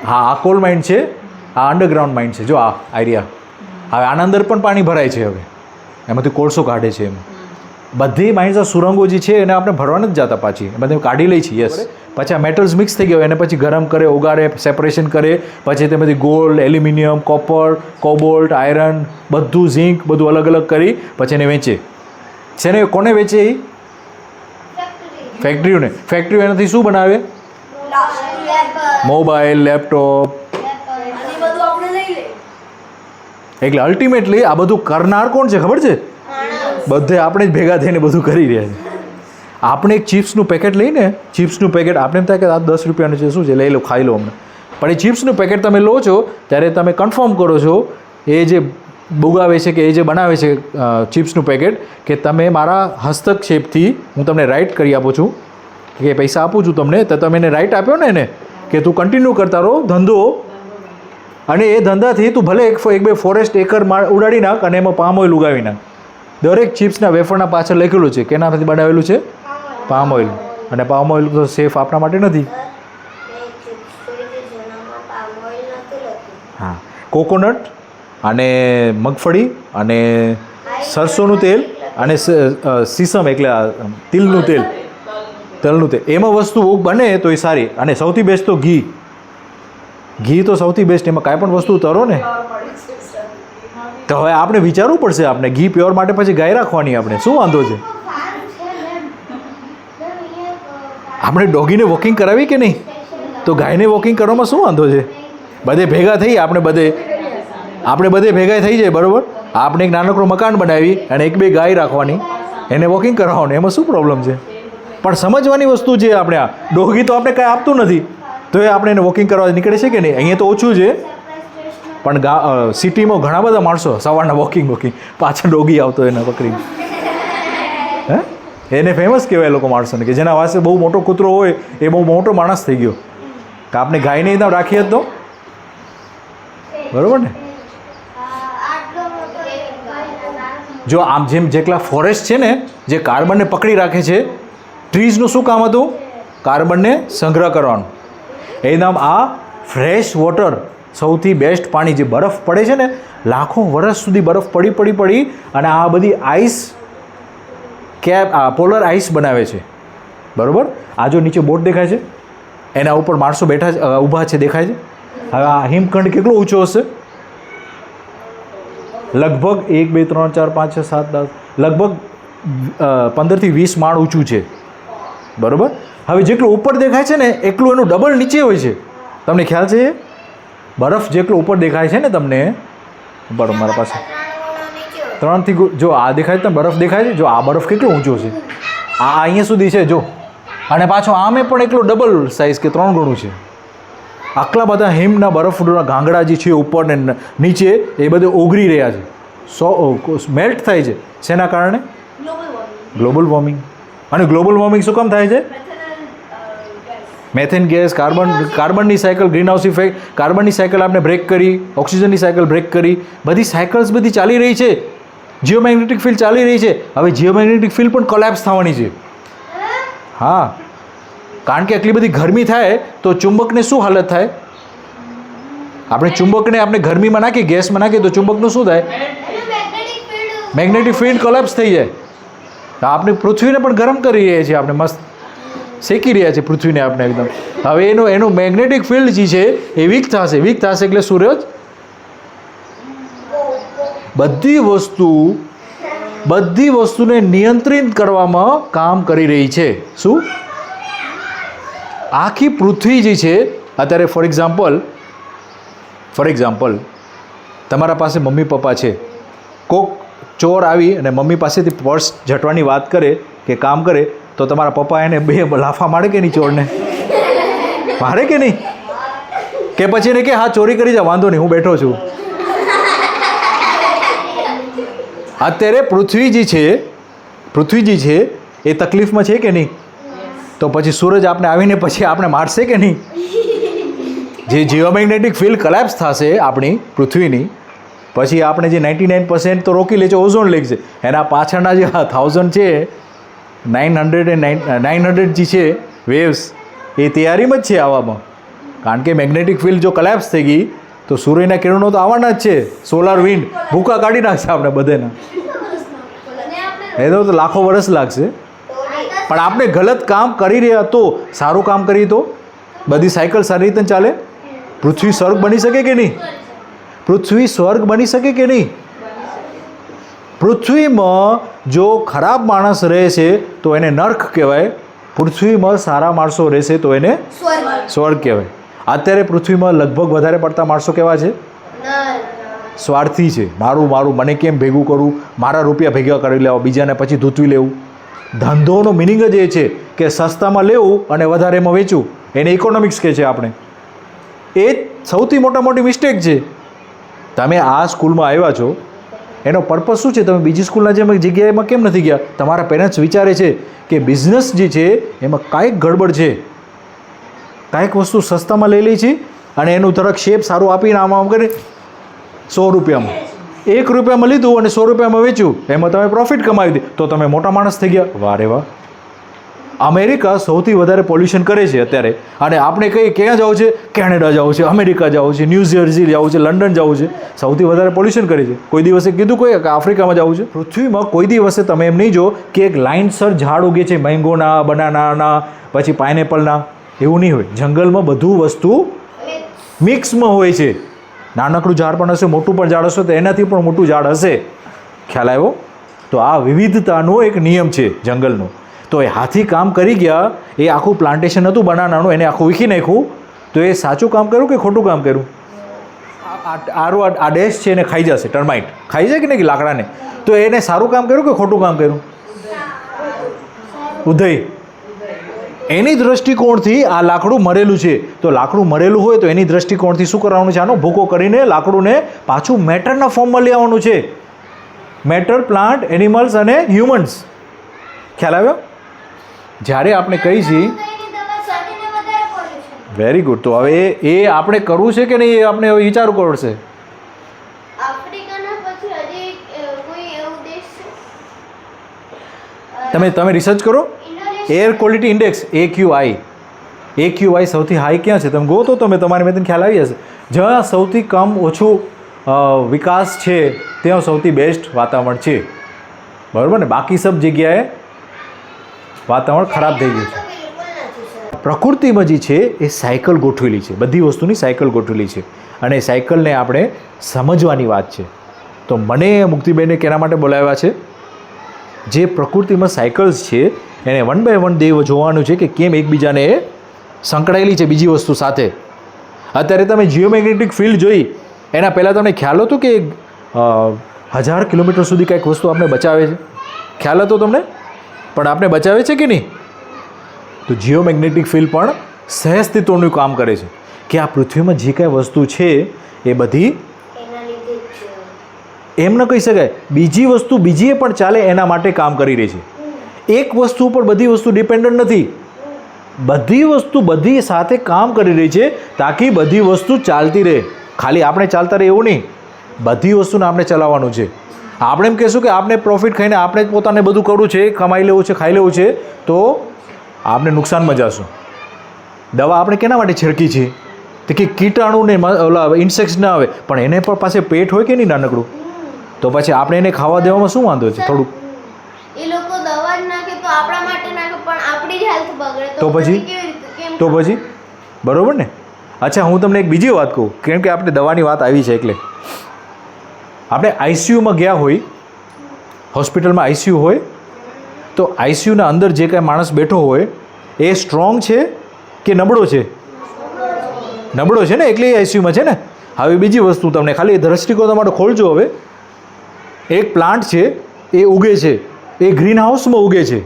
હા, આ કોલ માઇન છે, આ અંડરગ્રાઉન્ડ માઇન છે. જો આ એરિયા, હવે આના અંદર પણ પાણી ભરાય છે. હવે એમાંથી કોલસો કાઢે છે. એમાં બધી માઇન્સ આ સુરંગો જે છે એને આપણે ભરવા નથી જતા, પાછી એમાંથી કાઢી લઈ છીએ. યસ, પછી આ મેટલ્સ મિક્સ થઈ ગયા એને પછી ગરમ કરે, ઓગાળે, સેપરેશન કરે, પછી તેમાંથી ગોલ્ડ, એલ્યુમિનિયમ, કોપર, કોબોલ્ટ, આયરન, બધું ઝીંક, બધું અલગ અલગ કરી પછી એને વેચે છે. ને કોને વેચે? એ ફેક્ટરીઓને. ફેક્ટરીઓ એનાથી શું બનાવે? Mobile, laptop. એટલે અલ્ટિમેટલી આ બધું કરનાર કોણ છે ખબર છે? બધે આપણે જ ભેગા થઈને બધું કરી રહ્યા છે. આપણે એક ચિપ્સનું પેકેટ લઈને, ચિપ્સનું પેકેટ આપણે એમ થાય કે આ 10 રૂપિયાનું છે, શું છે, લઈ લો, ખાઈ લો હમણાં. પણ એ ચિપ્સનું પેકેટ તમે લો છો ત્યારે તમે કન્ફર્મ કરો છો એ જે ઉગાવે છે કે એ જે બનાવે છે ચિપ્સનું પેકેટ કે તમે મારા હસ્તક્ષેપથી હું તમને રાઇટ કરી આપું છું કે પૈસા આપું છું તમને, તો તમે એને રાઇટ આપ્યો ને એને કે તું કન્ટિન્યુ કરતા રહો ધંધો, અને એ ધંધાથી તું ભલે એક બે ફોરેસ્ટ એકર ઉડાડી નાખ અને એમાં પામ ઓઇલ ઉગાવી નાખ. દરેક ચિપ્સના વેફરના પાછળ લખેલું છે કેનાથી બનાવેલું છે? Palm oil. અને પામ ઓઇલ તો સેફ આપણા માટે નથી. હા, કોકોનટ અને મગફળી અને સરસોનું તેલ અને સીસમ એટલે તિલનું તેલ, એમાં વસ્તુ બને તો એ સારી. અને સૌથી બેસ્ટ તો ઘી. ઘી તો સૌથી બેસ્ટ, એમાં કાંઈ પણ વસ્તુ તરો ને તો હવે આપણે વિચારવું પડશે. આપણે ઘી પ્યોર માટે પછી ગાય રાખવાની, આપણે શું વાંધો છે? આપણે ડોગીને વોકિંગ કરાવી કે નહીં? તો ગાયને વોકિંગ કરવામાં શું વાંધો છે? બધે ભેગા થઈએ આપણે બધે ભેગા થઈ જાય, બરાબર? આપણે એક નાનકડું મકાન બનાવી અને એક બે ગાય રાખવાની, એને વોકિંગ કરાવવાનું, એમાં શું પ્રોબ્લેમ છે? પણ સમજવાની વસ્તુ છે. આપણે આ ડોગી તો આપણે કાંઈ આપતું નથી તો એ આપણે એને વોકિંગ કરવા નીકળે છે કે નહીં? અહીંયા તો ઓછું છે, પણ સિટીમાં ઘણા બધા માણસો સવારના વોકિંગ પાછળ ડોગી આવતો એને પકડી. હે, એને ફેમસ કહેવાય લોકો માણસોને કે જેના પાસે બહુ મોટો કૂતરો હોય એ બહુ મોટો માણસ થઈ ગયો. કે આપણે ગાયને એકદમ રાખીએ તો બરાબર ને? જો આમ જેટલા ફોરેસ્ટ છે ને જે કાર્બનને પકડી રાખે છે, ટ્રીઝનું શું કામ હતું? કાર્બનને સંગ્રહ કરવાનું. એનામ આ ફ્રેશ વોટર, સૌથી બેસ્ટ પાણી. જે બરફ પડે છે ને, લાખો વર્ષ સુધી બરફ પડી અને આ બધી આઈસ કેપ, આ પોલર આઈસ બનાવે છે, બરાબર? આ જો નીચે બોટ દેખાય છે, એના ઉપર માણસો બેઠા ઊભા છે, દેખાય છે. હવે આ હિમખંડ કેટલો ઊંચો હશે? લગભગ 1 2 3 4 5 6 7 10 લગભગ 15 થી 20 માળ ઊંચું છે, બરાબર? હવે જેટલું ઉપર દેખાય છે ને એટલું એનું ડબલ નીચે હોય છે. તમને ખ્યાલ છે? બરફ જેટલો ઉપર દેખાય છે ને તમને, બરાબર, મારા પાસે 3 થી જો આ દેખાય છે, બરફ દેખાય છે, જો આ બરફ કેટલો ઊંચો છે, આ અહીંયા સુધી છે જો, અને પાછો આમે પણ એટલો ડબલ સાઇઝ કે 3 ગણું છે. આટલા બધા હિમના બરફના ગાંગડા જે છે ઉપર ને નીચે એ બધે ઓગળી રહ્યા છે. મેલ્ટ થાય છે. શેના કારણે? Global warming. Global warming. અને ગ્લોબલ વોર્મિંગ શું કામ થાય છે? Methanol gas. મેથેન ગેસ, કાર્બનની સાયકલ, ગ્રીન હાઉસ ઇફેક્ટ, કાર્બનની સાયકલ આપણે બ્રેક કરી, ઓક્સિજનની સાયકલ બ્રેક કરી, બધી સાયકલ્સ બધી ચાલી રહી છે. જીઓમેગ્નેટિક ફિલ્ડ ચાલી રહી છે. હવે જીઓમેગ્નેટિક ફિલ્ડ પણ કોલેપ્સ થવાની છે. હા, કારણ કે આટલી બધી ગરમી થાય તો ચુંબકને શું હાલત થાય? આપણે ચુંબકને આપણે ગરમીમાં નાખીએ, ગેસમાં નાખીએ તો ચુંબકનું શું થાય? Magnetic field. Magnetic field collapse થઈ જાય. આપણે પૃથ્વીને પણ ગરમ કરી રહ્યા છીએ, આપણે મસ્ત શેકી રહ્યા છીએ પૃથ્વીને આપણે એકદમ. હવે એનું મેગ્નેટિક ફિલ્ડ જે છે એ વીક થશે એટલે સૂરજ બધી વસ્તુને નિયંત્રિત કરવામાં કામ કરી રહી છે. શું? આખી પૃથ્વી જે છે અત્યારે ફોર એક્ઝામ્પલ તમારા પાસે મમ્મી પપ્પા છે, કોક ચોર આવી અને મમ્મી પાસેથી પર્સ ઝટવાની વાત કરે કે કામ કરે તો તમારા પપ્પા એને 2 લાફા મારે કે નહીં? ચોરને મારે કે નહીં? કે પછી એને કે હા ચોરી કરી જા, વાંધો નહીં, હું બેઠો છું. અત્યારે પૃથ્વી જે છે એ તકલીફમાં છે કે નહીં? તો પછી સૂરજ આપણે આવીને પછી આપણે મારશે કે નહીં? જે જીઓમેગ્નેટિક ફિલ્ડ કલેપ્સ થશે આપણી પૃથ્વીની, પછી આપણે જે 99% તો રોકી લે છે ઓઝોન લેગ છે, એના પાછળના જે 1000 છે 900 જે છે વેવ્સ એ તૈયારીમાં જ છે આવવામાં. કારણ કે મેગ્નેટિક ફિલ્ડ જો કલેપ્સ થઈ ગઈ તો સૂર્યના કિરણો તો આવવાના જ છે. સોલાર વિન્ડ ભૂકા કાઢી નાખશે આપણે બધાના. એ તો લાખો વર્ષ લાગશે. પણ આપણે ગલત કામ કરી રહ્યા તો સારું કામ કરીએ તો બધી સાયકલ સારી રીતે ચાલે. પૃથ્વી સ્વર્ગ બની શકે કે નહીં? પૃથ્વી સ્વર્ગ બની શકે કે નહીં? પૃથ્વીમાં જો ખરાબ માણસ રહે છે તો એને નર્ક કહેવાય. પૃથ્વીમાં સારા માણસો રહેશે તો એને સ્વર્ગ કહેવાય. અત્યારે પૃથ્વીમાં લગભગ વધારે પડતા માણસો કેવા છે? સ્વાર્થી છે. મારું મને કેમ ભેગું કરવું, મારા રૂપિયા ભેગા કરી લેવા, બીજાને પછી ધૂતવી લેવું. ધંધોનો મિનિંગ જ એ છે કે સસ્તામાં લેવું અને વધારેમાં વેચવું. એને ઇકોનોમિક્સ કહે છે આપણે. એ જ સૌથી મોટી મિસ્ટેક છે. તમે આ સ્કૂલમાં આવ્યા છો એનો પર્પઝ શું છે? તમે બીજી સ્કૂલના જે જગ્યાએમાં કેમ નથી ગયા? તમારા પેરેન્ટ્સ વિચારે છે કે બિઝનેસ જે છે એમાં કાંઈક ગડબડ છે, કાંઈક વસ્તુ સસ્તામાં લઈ લે છે અને એનું તરત શેપ સારું આપીને આમ કરી 100 રૂપિયામાં 1 રૂપિયામાં લીધું અને 100 રૂપિયામાં વેચ્યું, એમાં તમે પ્રોફિટ કમાવી દીધું તો તમે મોટા માણસ થઈ ગયા. વાહ રે વાહ. અમેરિકા સૌથી વધારે પોલ્યુશન કરે છે અત્યારે, અને આપણે કહીએ ક્યાં જવું છે? કેનેડા જવું છે, અમેરિકા જવું છે, ન્યૂઝર્સી જવું છે, લંડન જવું છે. સૌથી વધારે પોલ્યુશન કરે છે. કોઈ દિવસે કીધું કોઈ કે આફ્રિકામાં જવું છે? પૃથ્વીમાં કોઈ દિવસે તમે એમ નહીં જો કે એક લાઇનસર ઝાડ ઉગે છે મેંગોના, બનાનાના, પછી પાઇનેપલના. એવું નહીં હોય. જંગલમાં બધું વસ્તુ મિક્સમાં હોય છે. નાનકડું ઝાડ પણ હશે, મોટું પણ ઝાડ હશે, તો એનાથી પણ મોટું ઝાડ હશે. ખ્યાલ આવ્યો? તો આ વિવિધતાનો એક નિયમ છે જંગલનો. તો એ હાથી કામ કરી ગયા, એ આખું પ્લાન્ટેશન હતું બનાનાનું, એને આખું વીખી નાખ્યું. તો એ સાચું કામ કર્યું કે ખોટું કામ કર્યું? આ ડેશ છે એને ખાઈ જશે, ટર્માઇટ ખાઈ જાય કે નહીં લાકડાને, તો એને સારું કામ કર્યું કે ખોટું કામ કર્યું? ઉદય, એની દૃષ્ટિકોણથી આ લાકડું મરેલું છે, તો લાકડું મરેલું હોય તો એની દૃષ્ટિકોણથી શું કરવાનું છે? આનો ભૂકો કરીને લાકડુંને પાછું મેટરના ફોર્મમાં લઈ આવવાનું છે. મેટર, પ્લાન્ટ, એનિમલ્સ અને હ્યુમન્સ. ખ્યાલ આવ્યો? જ્યારે આપણે કહીએ છીએ વેરી ગુડ. તો હવે એ આપણે કરવું છે કે નહીં એ આપણે વિચારવું પડશે. તમે રિસર્ચ કરો. એર ક્વોલિટી ઇન્ડેક્સ AQI સૌથી હાઈ ક્યાં છે? તમે ગો તો તમારી મેં ખ્યાલ આવી જશે. જ્યાં સૌથી કમ ઓછું વિકાસ છે ત્યાં સૌથી બેસ્ટ વાતાવરણ છે. બરાબર ને? બાકી સબ જગ્યાએ વાતાવરણ ખરાબ થઈ ગયું છે. પ્રકૃતિમાં જે છે એ સાયકલ ગોઠવેલી છે, બધી વસ્તુની સાયકલ ગોઠવેલી છે, અને સાયકલને આપણે સમજવાની વાત છે. તો મને મુક્તિબેને કેના માટે બોલાવ્યા છે? જે પ્રકૃતિમાં સાયકલ્સ છે એને 1 by 1 દેવ જોવાનું છે કે કેમ એકબીજાને સંકળાયેલી છે બીજી વસ્તુ સાથે. અત્યારે તમે જીઓમેગ્નેટિક ફિલ્ડ જોઈ, એના પહેલાં તમને ખ્યાલ હતો કે 1000 કિલોમીટર સુધી કંઈક વસ્તુ આપણે બચાવે છે? ખ્યાલ હતો તમને? પણ આપણે બચાવે છે કે નહીં? તો જીઓમેગ્નેટિક ફિલ્ડ પણ સહઅસ્તિત્વનું કામ કરે છે કે આ પૃથ્વીમાં જે કાંઈ વસ્તુ છે એ બધી એમ ન કહી શકાય. બીજી વસ્તુ બીજીએ પણ ચાલે એના માટે કામ કરી રહી છે. એક વસ્તુ ઉપર બધી વસ્તુ ડિપેન્ડન્ટ નથી. બધી વસ્તુ બધી સાથે કામ કરી રહી છે તાકી બધી વસ્તુ ચાલતી રહે. ખાલી આપણે ચાલતા રહે એવું નહીં, બધી વસ્તુને આપણે ચલાવવાનું છે. આપણે એમ કહેશું કે આપણે પ્રોફિટ ખાઈને આપણે જ પોતાને બધું કરવું છે, કમાઈ લેવું છે, ખાઈ લેવું છે, તો આપણે નુકસાનમાં જશું. દવા આપણે કેના માટે છિડકી છે? તો કે કીટાણુને ઓલા ઇન્સેક્ટ્સ ના આવે, પણ એને પણ પાસે પેટ હોય કે નહીં નાનકડું, તો પછી આપણે એને ખાવા દેવામાં શું વાંધો છે? થોડુંક એ લોકો દવા જ નાખે તો આપણા માટે નાખે, પણ આપણી જ હેલ્થ બગડે તો પછી કેવી રીતે કેમ તો પછી બરોબર ને? અચ્છા, હું તમને એક બીજી વાત કહું, કેમ કે આપણે દવાની વાત આવી છે એટલે આપણે આઈસીયુમાં ગયા હોય, હોસ્પિટલમાં આઈસીયુ હોય, તો આઈસીયુના અંદર જે કાંઈ માણસ બેઠો હોય એ સ્ટ્રોંગ છે કે નબળો છે? નબળો છે ને, એટલે એ આઈસીયુમાં છે ને. હવે બીજી વસ્તુ તમને ખાલી દ્રષ્ટિકોણ તમારો ખોલજો. હવે એક પ્લાન્ટ છે, એ ઉગે છે, એ ગ્રીન હાઉસમાં ઉગે છે.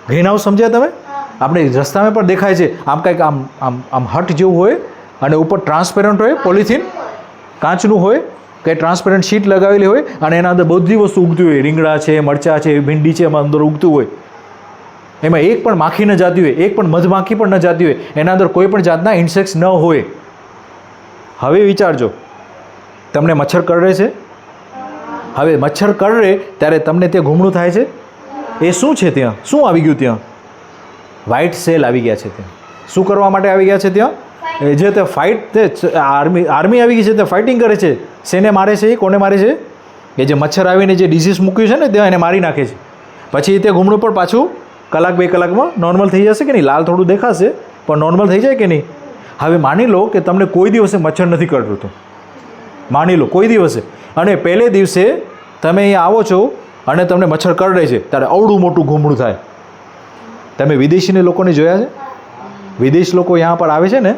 ગ્રીન હાઉસ સમજ્યા તમે? આપણે રસ્તામાં પણ દેખાય છે, આમ કંઈક આમ આમ આમ હટ જેવું હોય અને ઉપર ટ્રાન્સપેરન્ટ હોય, પોલિથીન કાચનું હોય, કંઈ ટ્રાન્સપેરન્ટ શીટ લગાવેલી હોય અને એના અંદર બધી વસ્તુ ઉગતી હોય. રીંગણા છે, મરચાં છે, ભીંડી છે, એમાં અંદર ઉગતું હોય. એમાં એક પણ માખી ન જાતી હોય, એક પણ મધમાખી પણ ન જાતી હોય, એના અંદર કોઈ પણ જાતના ઇન્સેક્ટ્સ ન હોય. હવે વિચારજો, તમને મચ્છર કરડે છે. હવે મચ્છર કરડે ત્યારે તમને ત્યાં ઘૂમણું થાય છે. એ શું છે? ત્યાં શું આવી ગયું? ત્યાં વ્હાઇટ સેલ આવી ગયા છે. ત્યાં શું કરવા માટે આવી ગયા છે? ત્યાં જે તે ફાઇટ, તે આર્મી આવી ગઈ છે, તે ફાઇટિંગ કરે છે. શેને મારે છે? કોને મારે છે? એ જે મચ્છર આવીને જે ડિઝીઝ મૂક્યું છે ને, ત્યાં એને મારી નાખે છે. પછી તે ઘૂમણું પણ પાછું કલાક 2 કલાકમાં નોર્મલ થઈ જશે કે નહીં? લાલ થોડું દેખાશે પણ નોર્મલ થઈ જાય કે નહીં? હવે માની લો કે તમને કોઈ દિવસે મચ્છર નથી કરડતું, માની લો કોઈ દિવસે, અને પહેલે દિવસે તમે અહીંયા આવો છો અને તમને મચ્છર કરડે છે, ત્યારે અવડું મોટું ઘૂમણું થાય. તમે વિદેશીને લોકોને જોયા છે? વિદેશ લોકો यहाँ પર આવે છે ને,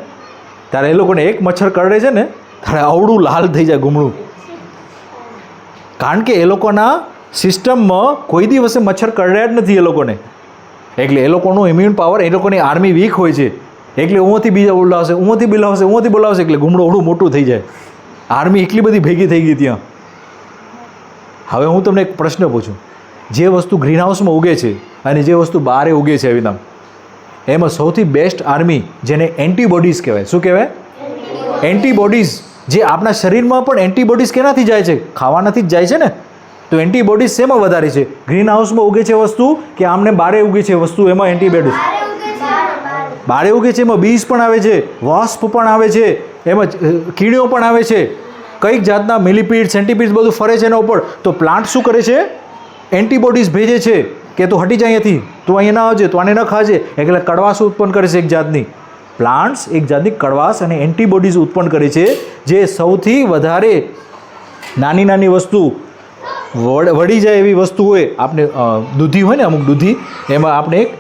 ત્યારે એ લોકોને એક મચ્છર કરડે છે ને, ત્યારે અવડું લાલ થઈ જાય ઘૂમણું. કારણ કે એ લોકોના સિસ્ટમમાં કોઈ દિવસે મચ્છર કરડ્યા જ નથી એ લોકોને. એટલે એ લોકોનું ઇમ્યુન પાવર, એ લોકોની આર્મી વીક હોય છે. એટલે ઉંમરથી બીજા બોલાવશે, ઉંમરથી બોલાવશે, ઉંમરથી બોલાવશે, એટલે ઘૂમડું અવડું મોટું થઈ જાય. આર્મી એટલી બધી ભેગી થઈ ગઈ ત્યાં. હવે હું તમને એક પ્રશ્ન પૂછું, જે વસ્તુ ગ્રીન હાઉસમાં ઉગે છે અને જે વસ્તુ બહારે ઉગે છે અવિનામ, એમાં સૌથી બેસ્ટ આર્મી જેને એન્ટીબોડીઝ કહેવાય. શું કહેવાય? એન્ટીબોડીઝ. જે આપણા શરીરમાં પણ એન્ટીબોડીઝ કેનાથી જાય છે? ખાવાનાથી જ જાય છે ને. તો એન્ટીબોડીઝ શેમાં વધારે છે? ગ્રીન હાઉસમાં ઉગે છે વસ્તુ કે આમને બારે ઉગે છે વસ્તુ? એમાં એન્ટીબોડીઝ બારે ઉગે છે. એમાં બીજ પણ આવે છે, વાસ્પ પણ આવે છે, એમાં કીડીઓ પણ આવે છે, કઈક જાતના મિલીપીડ, સેન્ટીપીડ બધું ફરે છે એના ઉપર. તો પ્લાન્ટ શું કરે છે? એન્ટીબોડીઝ ભેજે છે કે તું હટી જાય અહીંયાથી, તું અહીંયા ના આવજે, તું આને ન ખાજે. એટલે કડવાશ ઉત્પન્ન કરે છે એક જાતની. પ્લાન્ટ્સ એક જાતની કડવાશ અને એન્ટીબોડીઝ ઉત્પન્ન કરે છે, જે સૌથી વધારે નાની નાની વસ્તુ વળી જાય એવી વસ્તુ હોય. આપણે દૂધી હોય ને, અમુક દૂધી, એમાં આપણે એક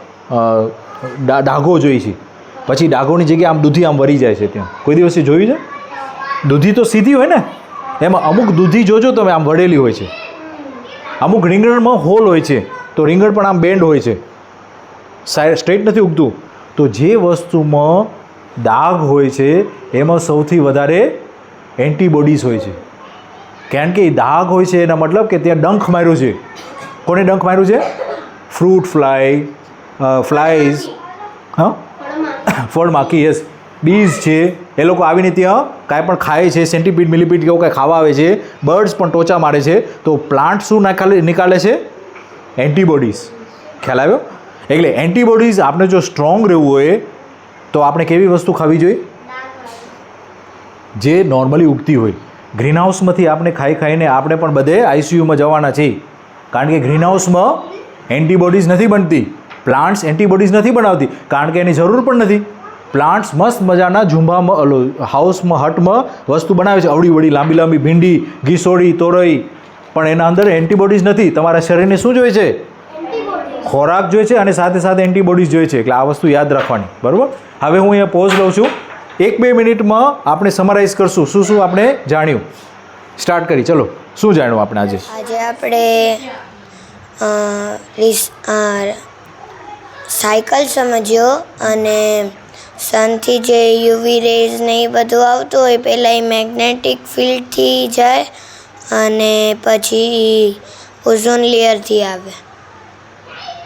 ડાઘો જોઈએ છે, પછી ડાઘોની જગ્યાએ આમ દૂધી આમ વળી જાય છે. ત્યાં કોઈ દિવસે જોયું છે? દૂધી તો સીધી હોય ને, એમાં અમુક દૂધી જોજો તમે આમ વળેલી હોય છે. અમુક રીંગણમાં હોલ હોય છે, તો રીંગણ પણ આમ બેન્ડ હોય છે, સ્ટ્રેટ નથી ઉગતું. તો જે વસ્તુમાં ડાઘ હોય છે એમાં સૌથી વધારે એન્ટીબોડીઝ હોય છે. કારણ કે એ ડાઘ હોય છે એના મતલબ કે ત્યાં ડંખ માર્યું છે. કોને ડંખ માર્યું છે? ફ્રૂટ ફ્લાઈઝ, હા, ફળમાખી, યસ, બીજ છે. એ લોકો આવીને ત્યાં કાંઈ પણ ખાય છે, સેન્ટીપીડ, મિલીપીડ કે એવું કાંઈ ખાવા આવે છે. બર્ડ્સ પણ ટોચા મારે છે. તો પ્લાન્ટ શું નિકાલે છે? એન્ટીબોડીઝ. ખ્યાલ આવ્યો? એટલે એન્ટીબોડીઝ આપણે જો સ્ટ્રોંગ રહેવું હોય તો આપણે કેવી વસ્તુ ખાવી જોઈએ? જે નોર્મલી ઉગતી હોય. ગ્રીન હાઉસમાંથી આપણે ખાઈને આપણે પણ બધે આઈસીયુમાં જવાના છીએ. કારણ કે ગ્રીન હાઉસમાં એન્ટીબોડીઝ નથી બનતી. પ્લાન્ટ્સ એન્ટીબોડીઝ નથી બનાવતી, કારણ કે એની જરૂર પણ નથી. પ્લાન્ટ્સ મસ્ત મજાના ઝુંભામાં, હાઉસમાં, હટમાં વસ્તુ બનાવે છે, અવળી વળી લાંબી લાંબી ભીંડી, ઘીસોડી, તોરઈ, પણ એના અંદર એન્ટીબોડીઝ નથી. તમારા શરીરને શું જોઈએ છે? ખોરાક જોઈએ છે અને સાથે સાથે એન્ટીબોડીઝ જોઈએ છે. એટલે આ વસ્તુ યાદ રાખવાની. બરાબર? હવે હું અહીંયા પોઝ લઉં છું. 1-2 મિનિટમાં આપણે સમરાઇઝ કરશું શું શું આપણે જાણ્યું. સ્ટાર્ટ કરી, ચલો. શું જાણ્યું આપણે આજે? આજે આપણે સાયકલ સમજ્યો અને સનથી જે યુવી રેઝ ને એ બધું આવતું હોય, પહેલાં એ મેગ્નેટિક ફિલ્ડથી જાય અને પછી ઓઝોન લેયરથી આવે.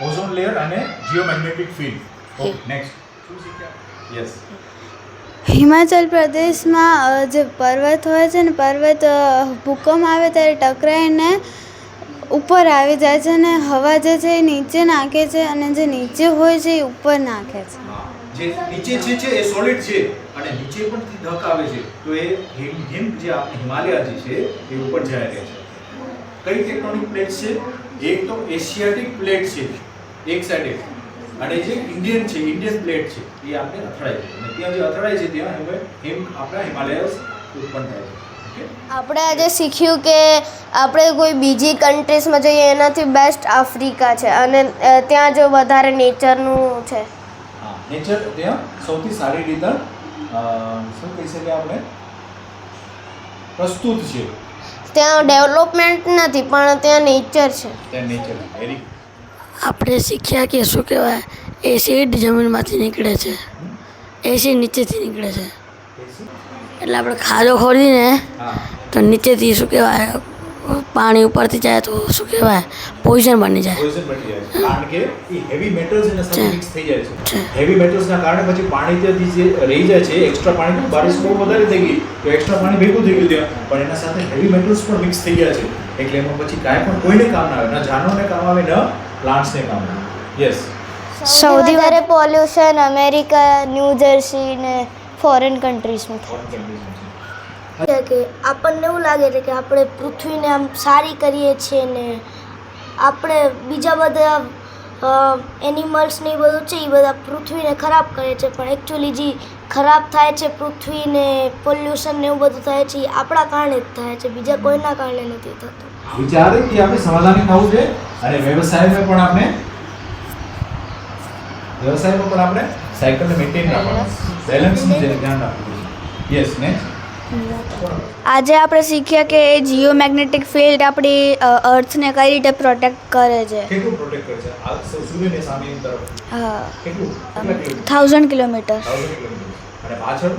ઓઝોન લેયર અને જીઓમેગ્નેટિક ફિલ્ડ. ઓકે નેક્સ્ટ શું શીખ્યા? યસ. હિમાચલ પ્રદેશમાં જે પર્વત હોય છે ને, પર્વત ભૂકંપ આવે ત્યારે ટકરાઈને ઉપર આવી જાય છે ને હવા જે છે એ નીચે નાખે છે અને જે નીચે હોય છે એ ઉપર નાખે છે. જે નીચે છે એ સોલિડ છે અને નીચે પણ ધક આવે છે તો એ હિમ જે આપણે હિમાલય જે છે એ ઉપર જાય રહે છે. કઈ ટેક્ટોનિક પ્લેટ છે? એક તો એશિયાટિક પ્લેટ છે એક સાઈડે, અને જે ઇન્ડિયન પ્લેટ છે એ આપણે અથડાય છે અને ત્યાં જે અથડાય છે ત્યાં હિમ આપણા હિમાલયસ ઉત્પન્ન થાય છે. ઓકે, આપણે આજે શીખ્યું કે આપણે કોઈ બીજી કન્ટ્રીઝમાં જઈએ એનાથી બેસ્ટ આફ્રિકા છે અને ત્યાં જો વધારે નેચરનું છે. હા, નેચર ત્યાં સૌથી સારી રીતે શું કહી શકીએ આપણે પ્રસ્તુત છે. ત્યાં ડેવલપમેન્ટ નથી પણ ત્યાં નેચર છે. ત્યાં નેચર વેરી. આપણે શીખ્યા કે શું કહેવાય, એસિડ જમીનમાંથી નીકળે છે, એસિડ નીચેથી નીકળે છે. એટલે આપણે ખાડો ખોદીને હા, તો નીચેથી શું કહેવાય પાણી ઉપરથી જાય તો શું કહેવાય પોઈઝન બની જાય. પોઈઝન બની જાય છે કારણ કે એ હેવી મેટલ્સ એના સાથે મિક્સ થઈ જાય છે. હેવી મેટલ્સના કારણે પછી પાણી ત્યાંથી જે રહી જાય છે, એક્સ્ટ્રા પાણી, બારિશ બહુ વધારે થઈ ગઈ તો એક્સ્ટ્રા પાણી ભેગું થઈ ગયું ત્યાં, પણ એના સાથે હેવી મેટલ્સ પણ મિક્સ થઈ ગયા છે એટલે એમાં પછી કાંઈ પણ કોઈને કામ ના આવે, ન જાનવરને કામ આવે ન પ્લાન્ટ્સને કામ આવે. યસ. સૌથી વધારે પોલ્યુશન અમેરિકા, ન્યૂ જર્સી ને ફોરેન કન્ટ્રીઝમાં થાય. કે આપણને એવું લાગે છે કે આપણે પૃથ્વીને આમ સારી કરીએ છીએ ને આપણે બીજા બધા એનિમલ્સ ને એ બધું છે એ બધા પૃથ્વીને ખરાબ કરે છે, પણ એકચ્યુઅલી જે ખરાબ થાય છે પૃથ્વીને પોલ્યુશન ને એવું બધું થાય છે એ આપણા કારણે જ થાય છે, બીજા કોઈના કારણે નથી થતું. વિચારે કે આપણે સમાધાની થવું છે અને વ્યવસાયમાં પણ આપણે સાયકલને મેન્ટેન રાખવાનું, બેલેન્સનું ધ્યાન રાખવું છે. યસ. નેક્સ્ટ. આજે આપણે શીખ્યા કે જીઓમેગ્નેટિક ફિલ્ડ આપણી અર્થને કઈ રીતે પ્રોટેક્ટ કરે છે. કેટલું પ્રોટેક્ટ કરે છે? આ સૂર્યની સામેની તરફ હા, કેટલું? 1000 કિલોમીટર 1000 કિલોમીટર અને પાછળ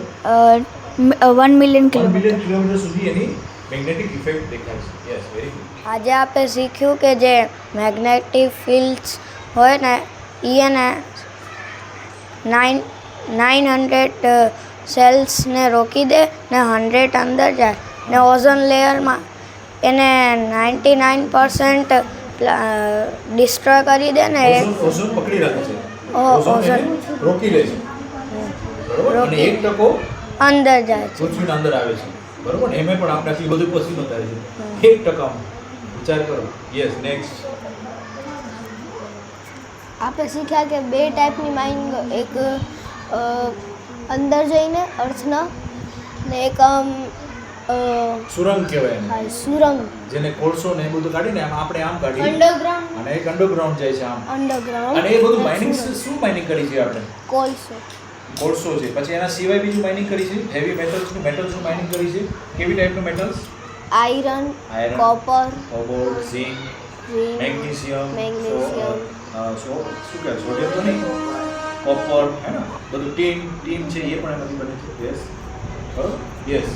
1 મિલિયન 1 કિલોમીટર. બિલિયન કિલોમીટર સુધી એની મેગ્નેટિક ઇફેક્ટ દેખાય છે. Yes, very good. આજે આપણે શીખ્યું કે જે મેગ્નેટિક ફિલ્ડ્સ હોય ને એ એને 900 સેલ્સને રોકી દે ને 100 અંદર જાય ને ઓઝોન લેયરમાં એને 99% ડિસ્ટ્રોય કરી દે ને ઓઝોન પકડી રાખે છે, ઓઝોન એને રોકી લે છે, બરોબર, અને 1% અંદર જાય છે. પૃથ્વીના અંદર આવે છે, બરોબર ને? એમાં પણ આપણાથી બધું પસીનો થાય છે 1%. વિચાર કરો. યસ. નેક્સ્ટ. આપણે શીખ્યા કે બે ટાઈપની માઇનિંગ, એક અંદર જઈને અર્થના ને એક આમ સુરંગ કહેવાય એને, સુરંગ, જેને કોલસો ને એ બધું કાઢીને આમ આપણે આમ કાઢીએ અંડરગ્રાઉન્ડ, અને એક અંડરગ્રાઉન્ડ જાય છે આમ, અંડરગ્રાઉન્ડ અને એ બધું માઇનિંગ શું માઇનિંગ કરી છે આપણે? કોલસો, કોલસો છે. પછી એના સિવાય બીજું માઇનિંગ કરી છે હેવી મેટલ્સનું માઇનિંગ કરી છે. કેવી ટાઈપનું metals? Iron, copper, cobalt, zinc, magnesium, શું કહેવાય, સોડિયમ તો નહીં, કોપર, હે ને, બધું ટીન છે એ પણ એમાંથી બને છે. યસ, બરોબર. યસ.